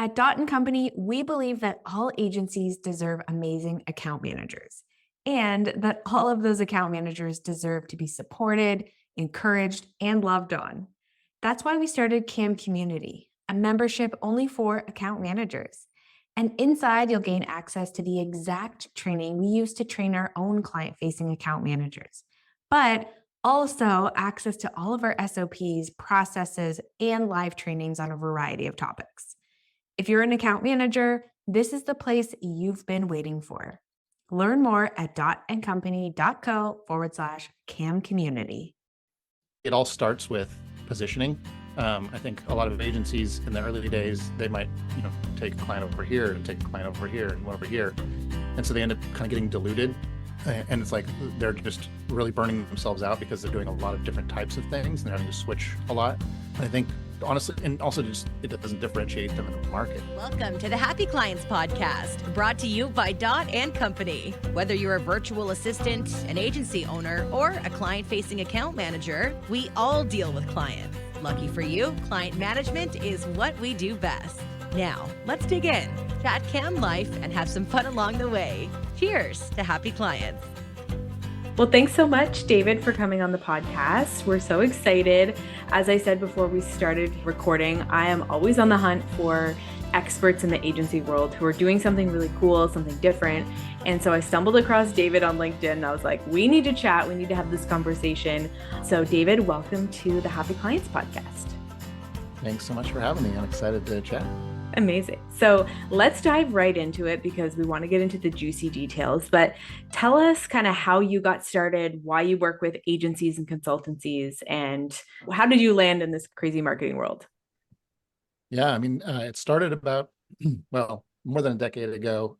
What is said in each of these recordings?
At Dot & Company, we believe that all agencies deserve amazing account managers and that all of those account managers deserve to be supported, encouraged, and loved on. That's why we started CAM Community, a membership only for account managers. And inside, you'll gain access to the exact training we use to train our own client-facing account managers, but also access to all of our SOPs, processes, and live trainings on a variety of topics. If you're an account manager, this is the place you've been waiting for. Learn more at dotandcompany.co/CAM community. It all starts with positioning. I think a lot of agencies in the early days, they might, take a client over here and take a client over here and one over here. And so they end up kind of getting diluted. And it's like they're just really burning themselves out because they're doing a lot of different types of things and they're having to switch a lot. And I think honestly, and also just it doesn't differentiate them in the market. Welcome to the Happy Clients Podcast, brought to you by Dot & Company. Whether you're a virtual assistant, an agency owner, or a client-facing account manager, we all deal with clients. Lucky for you, client management is what we do best. Now, let's dig in, chat cam life, and have some fun along the way. Cheers to happy clients. Well, thanks so much, David, for coming on the podcast. We're so excited. As I said before we started recording, I am always on the hunt for experts in the agency world who are doing something really cool, something different. And so I stumbled across David on LinkedIn and I was like, we need to chat. We need to have this conversation. So David, welcome to the Happy Clients Podcast. Thanks so much for having me. I'm excited to chat. Amazing. So let's dive right into it because we want to get into the juicy details, but tell us kind of how you got started, why you work with agencies and consultancies, and how did you land in this crazy marketing world? Yeah, it started about, well, more than a decade ago.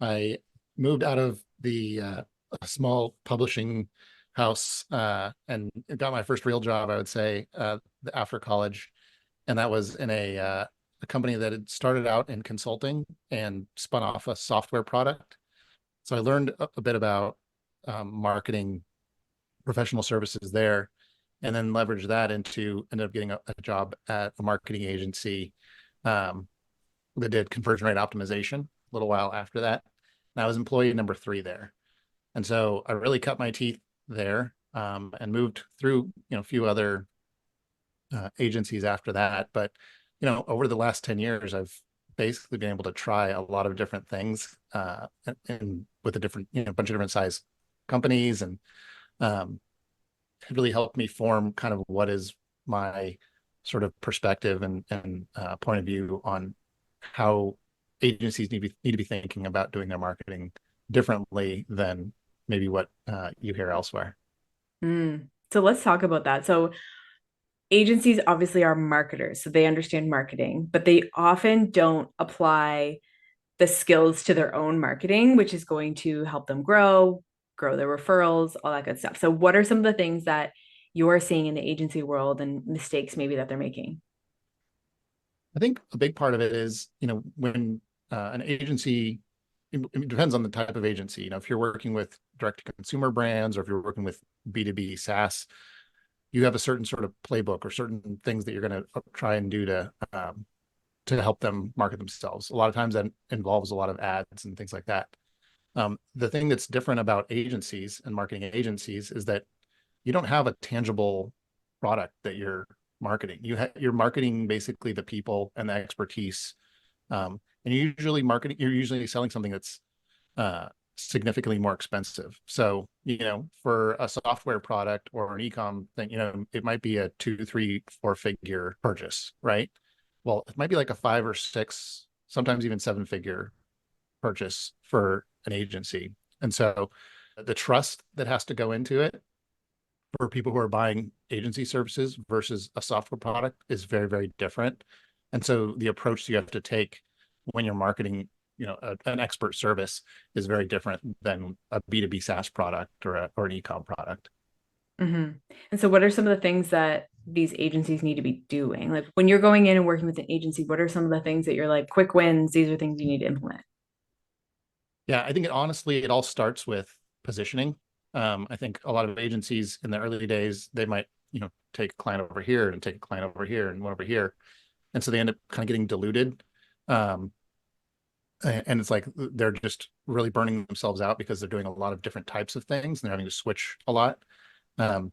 I moved out of the a small publishing house and got my first real job, I would say, after college. And that was in a company that had started out in consulting and spun off a software product. So I learned a bit about marketing, professional services there, and then leveraged that ended up getting a job at a marketing agency that did conversion rate optimization a little while after that. And I was employee number 3 there. And so I really cut my teeth there and moved through, a few other agencies after that. But over the last 10 years, I've basically been able to try a lot of different things and with a different, bunch of different size companies, and it really helped me form kind of what is my sort of perspective and point of view on how agencies need to be thinking about doing their marketing differently than maybe what you hear elsewhere. So let's talk about that. So agencies obviously are marketers, so they understand marketing, but they often don't apply the skills to their own marketing, which is going to help them grow their referrals, all that good stuff. So what are some of the things that you're seeing in the agency world and mistakes maybe that they're making? I think a big part of it is, when an agency, it depends on the type of agency. If you're working with direct to consumer brands or if you're working with B2B SaaS, you have a certain sort of playbook or certain things that you're going to try and do to help them market themselves. A lot of times that involves a lot of ads and things like that. The thing that's different about agencies and marketing agencies is that you don't have a tangible product that you're marketing. You're marketing basically the people and the expertise. And you're usually selling something that's significantly more expensive. So, for a software product or an e-com thing, it might be a 2, 3, 4 figure purchase, right? Well, it might be like a 5 or 6, sometimes even 7 figure purchase for an agency. And so the trust that has to go into it for people who are buying agency services versus a software product is very, very different. And so the approach you have to take when you're marketing an expert service is very different than a B2B SaaS product or an e-com product. Mm-hmm. And so what are some of the things that these agencies need to be doing? Like when you're going in and working with an agency, what are some of the things that you're like, quick wins, these are things you need to implement? Yeah, I think it all starts with positioning. I think a lot of agencies in the early days, they might, take a client over here and take a client over here and one over here. And so they end up kind of getting diluted. Um, and it's like they're just really burning themselves out because they're doing a lot of different types of things and they're having to switch a lot. Um,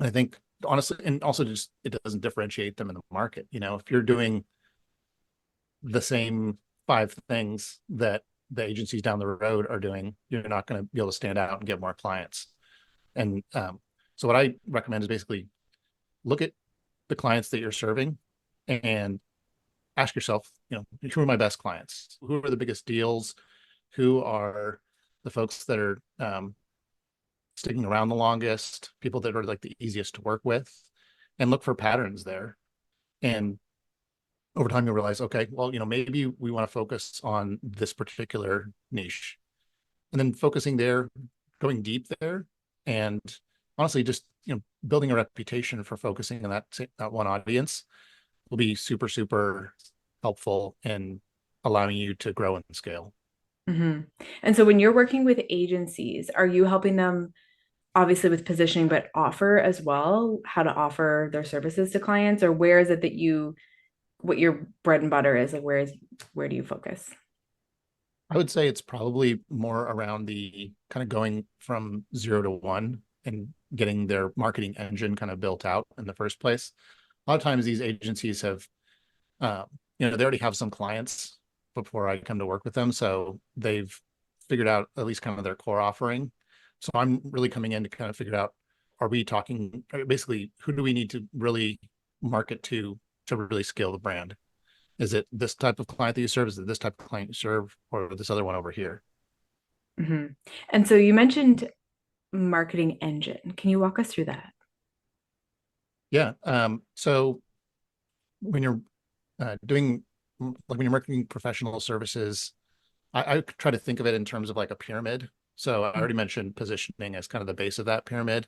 I think honestly, and also just it doesn't differentiate them in the market. If you're doing the same 5 things that the agencies down the road are doing, you're not going to be able to stand out and get more clients. And so what I recommend is basically look at the clients that you're serving and ask yourself, who are my best clients? Who are the biggest deals? Who are the folks that are sticking around the longest, people that are like the easiest to work with, and look for patterns there. And over time, you'll realize, okay, well, maybe we want to focus on this particular niche, and then focusing there, going deep there, and honestly, just building a reputation for focusing on that one audience will be super, super helpful in allowing you to grow and scale. Mm-hmm. And so when you're working with agencies, are you helping them obviously with positioning, but offer as well how to offer their services to clients? Or where is it that what your bread and butter is? Like where do you focus? I would say it's probably more around the kind of going from 0 to 1 and getting their marketing engine kind of built out in the first place. A lot of times these agencies have, they already have some clients before I come to work with them. So they've figured out at least kind of their core offering. So I'm really coming in to kind of figure out, are we talking, basically, who do we need to really market to really scale the brand? Is it this type of client that you serve? Is it this type of client you serve, or this other one over here? Mm-hmm. And so you mentioned marketing engine. Can you walk us through that? Yeah. So when you're doing, like when you're marketing professional services, I try to think of it in terms of like a pyramid. So I already mentioned positioning as kind of the base of that pyramid.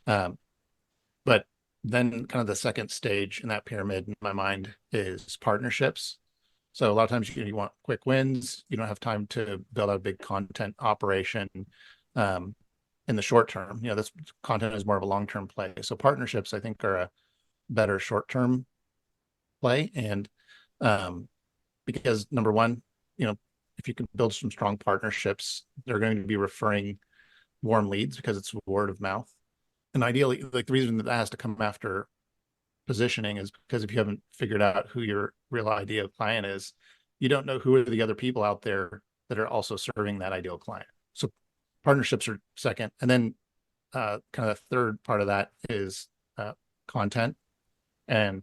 But then kind of the second stage in that pyramid in my mind is partnerships. So a lot of times you want quick wins. You don't have time to build a big content operation in the short term. This content is more of a long-term play. So partnerships, I think, are a better short-term play. And because number one, if you can build some strong partnerships, they're going to be referring warm leads because it's word of mouth. And ideally, like the reason that has to come after positioning is because if you haven't figured out who your real ideal client is, you don't know who are the other people out there that are also serving that ideal client. So partnerships are second. And then kind of the third part of that is content. And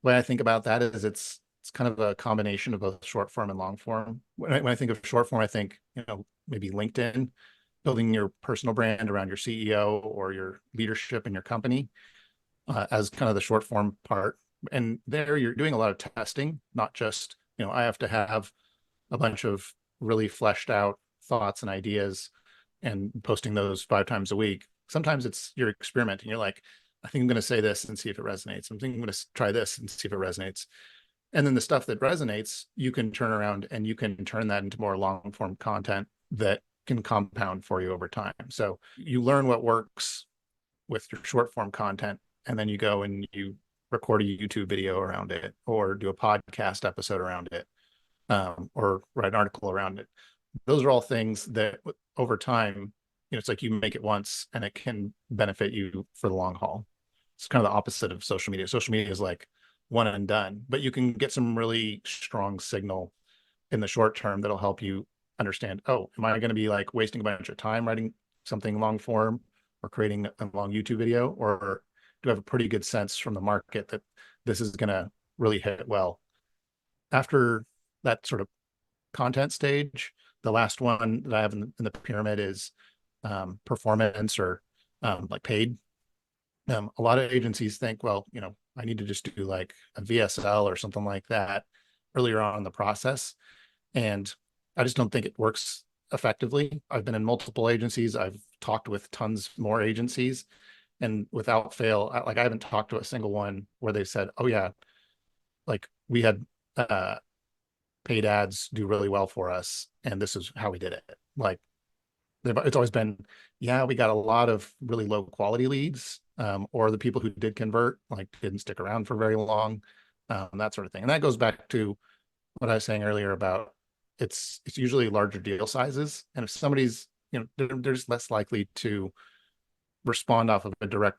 the way I think about that is it's kind of a combination of both short form and long form. When I think of short form, I think, maybe LinkedIn, building your personal brand around your CEO or your leadership in your company as kind of the short form part. And there you're doing a lot of testing, not just, I have to have a bunch of really fleshed out thoughts and ideas and posting those 5 times a week. Sometimes you're experimenting. You're like, I think I'm going to say this and see if it resonates. I'm thinking I'm going to try this and see if it resonates. And then the stuff that resonates, you can turn around and you can turn that into more long form content that can compound for you over time. So you learn what works with your short form content, and then you go and you record a YouTube video around it, or do a podcast episode around it, or write an article around it. Those are all things that over time, it's like you make it once and it can benefit you for the long haul. It's kind of the opposite of social media. Social media is like one and done, but you can get some really strong signal in the short term that'll help you understand, oh, am I going to be like wasting a bunch of time writing something long form or creating a long YouTube video, or do I have a pretty good sense from the market that this is going to really hit well? After that sort of content stage, the last one that I have in the pyramid is performance or like paid. A lot of agencies think, well, I need to just do like a VSL or something like that earlier on in the process. And I just don't think it works effectively. I've been in multiple agencies. I've talked with tons more agencies, and without fail, I haven't talked to a single one where they said, oh yeah, like we had paid ads do really well for us, and this is how we did it. Like it's always been, yeah, we got a lot of really low quality leads, or the people who did convert like didn't stick around for very long. that sort of thing. And that goes back to what I was saying earlier about it's usually larger deal sizes. And if somebody's, they're just less likely to respond off of a direct,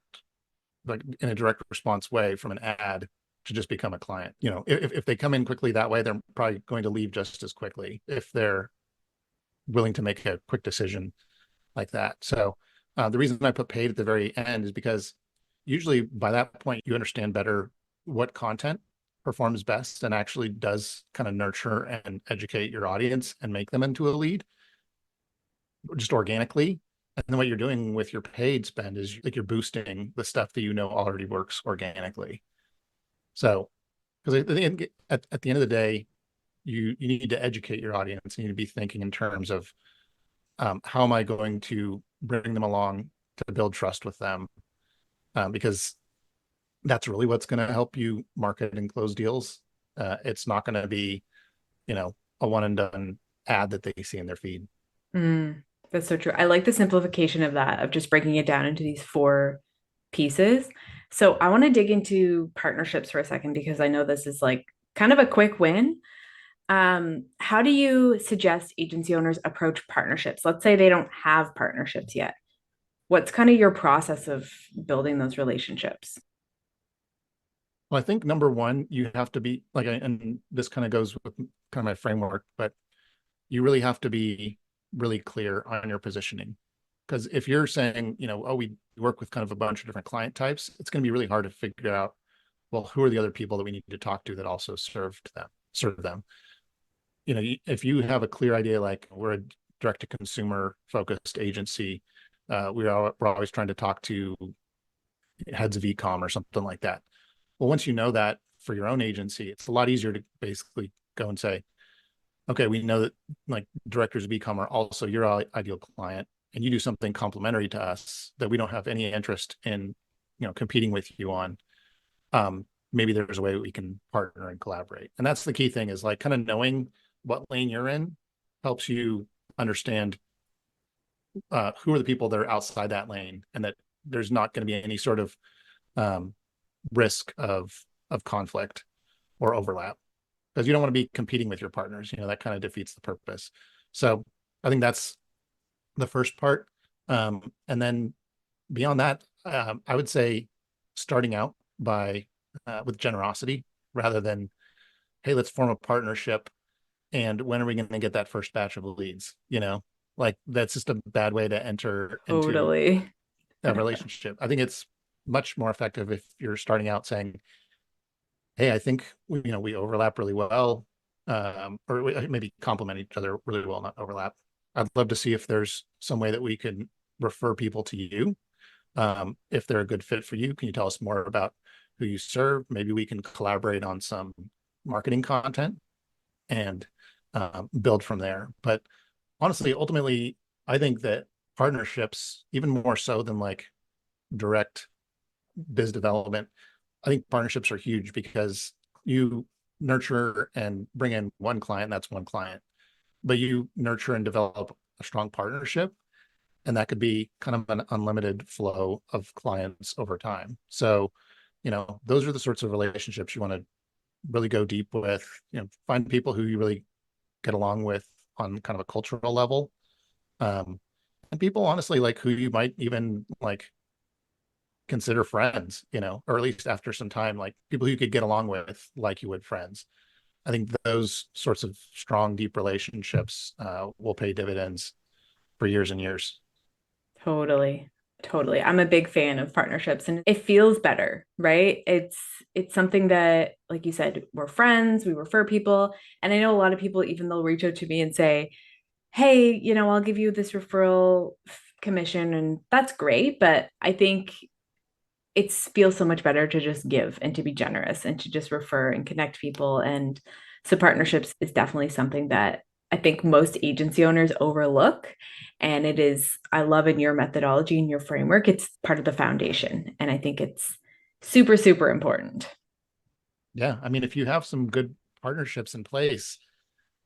like in a direct response way from an ad to just become a client. If they come in quickly that way, they're probably going to leave just as quickly if they're willing to make a quick decision like that. So the reason I put paid at the very end is because usually by that point, you understand better what content performs best and actually does kind of nurture and educate your audience and make them into a lead just organically. And then what you're doing with your paid spend is like you're boosting the stuff that already works organically. So, because at the end of the day, you need to educate your audience. You need to be thinking in terms of how am I going to bring them along to build trust with them, because that's really what's going to help you market and close deals. It's not going to be, a one and done ad that they see in their feed. That's so true. I like the simplification of that, of just breaking it down into these 4 pieces. So I want to dig into partnerships for a second, because I know this is like kind of a quick win. How do you suggest agency owners approach partnerships? Let's say they don't have partnerships yet. What's kind of your process of building those relationships? Well, I think number one, you have to be like, and this kind of goes with kind of my framework, but you really have to be really clear on your positioning. Because if you're saying, oh, we work with kind of a bunch of different client types, it's going to be really hard to figure out, well, who are the other people that we need to talk to that also serve them. If you have a clear idea, like we're a direct to consumer focused agency, we're always trying to talk to heads of e-com or something like that. Well, once you know that for your own agency, it's a lot easier to basically go and say, okay, we know that like directors of e-com are also your ideal client, and you do something complementary to us that we don't have any interest in, competing with you on. Maybe there's a way we can partner and collaborate. And that's the key thing, is like kind of knowing what lane you're in helps you understand who are the people that are outside that lane, and that there's not going to be any sort of risk of conflict or overlap, because you don't want to be competing with your partners. That kind of defeats the purpose. So I think that's the first part. And then beyond that, I would say starting out by with generosity, rather than, hey, let's form a partnership, and when are we going to get that first batch of leads? Like that's just a bad way to enter Totally. into a relationship. I think it's much more effective if you're starting out saying, hey, I think we overlap really well, or we maybe complement each other really well, not overlap. I'd love to see if there's some way that we can refer people to you. If they're a good fit for you, can you tell us more about who you serve? Maybe we can collaborate on some marketing content and build from there. But honestly, ultimately, I think that partnerships, even more so than like direct biz development, I think partnerships are huge, because you nurture and bring in one client, that's one client, but you nurture and develop a strong partnership, and that could be kind of an unlimited flow of clients over time. So, those are the sorts of relationships you want to really go deep with, find people who you really get along with on kind of a cultural level. And people honestly like who you might even like consider friends, or at least after some time, like people who you could get along with like you would friends. I think those sorts of strong, deep relationships will pay dividends for years and years. Totally. Totally. I'm a big fan of partnerships, and it feels better, right? It's something that, like you said, we're friends, we refer people. And I know a lot of people, even they'll reach out to me and say, hey, I'll give you this referral commission, and that's great. But I think it feels so much better to just give and to be generous and to just refer and connect people. And so partnerships is definitely something that I think most agency owners overlook. And I love in your methodology and your framework, it's part of the foundation. And I think it's super, super important. Yeah. I mean, if you have some good partnerships in place,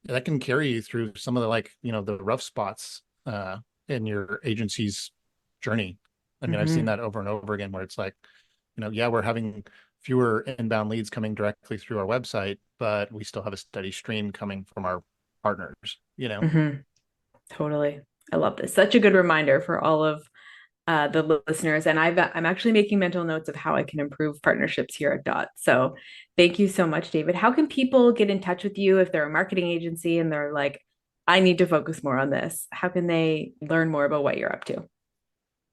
that can carry you through some of the rough spots in your agency's journey. I mean, I've seen that over and over again, where it's like, yeah, we're having fewer inbound leads coming directly through our website, but we still have a steady stream coming from our partners, you know? Mm-hmm. Totally. I love this. Such a good reminder for all of the listeners. And I'm actually making mental notes of how I can improve partnerships here at Dot. So thank you so much, David. How can people get in touch with you if they're a marketing agency and they're like, I need to focus more on this? How can they learn more about what you're up to?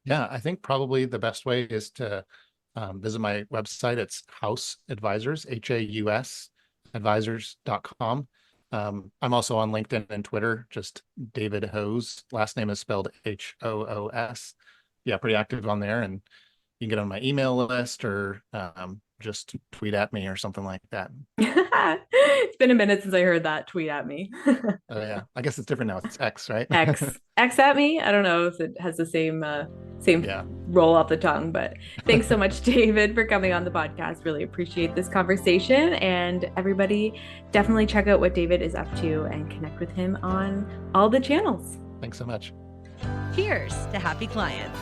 Yeah, I think probably the best way is to visit my website. It's Haus Advisors, HAUS advisors.com. I'm also on LinkedIn and Twitter, just David Hose. Last name is spelled Hoos. Yeah, pretty active on there, and you can get on my email list or just tweet at me or something like that. It's been a minute since I heard that. Tweet at me. Oh yeah, I guess it's different now. It's X, right? X at me. I don't know if it has the same Yeah. roll off the tongue, but thanks so much, David, for coming on the podcast. Really appreciate this conversation, and everybody definitely check out what David is up to and connect with him on all the channels. Thanks so much. Cheers to happy clients.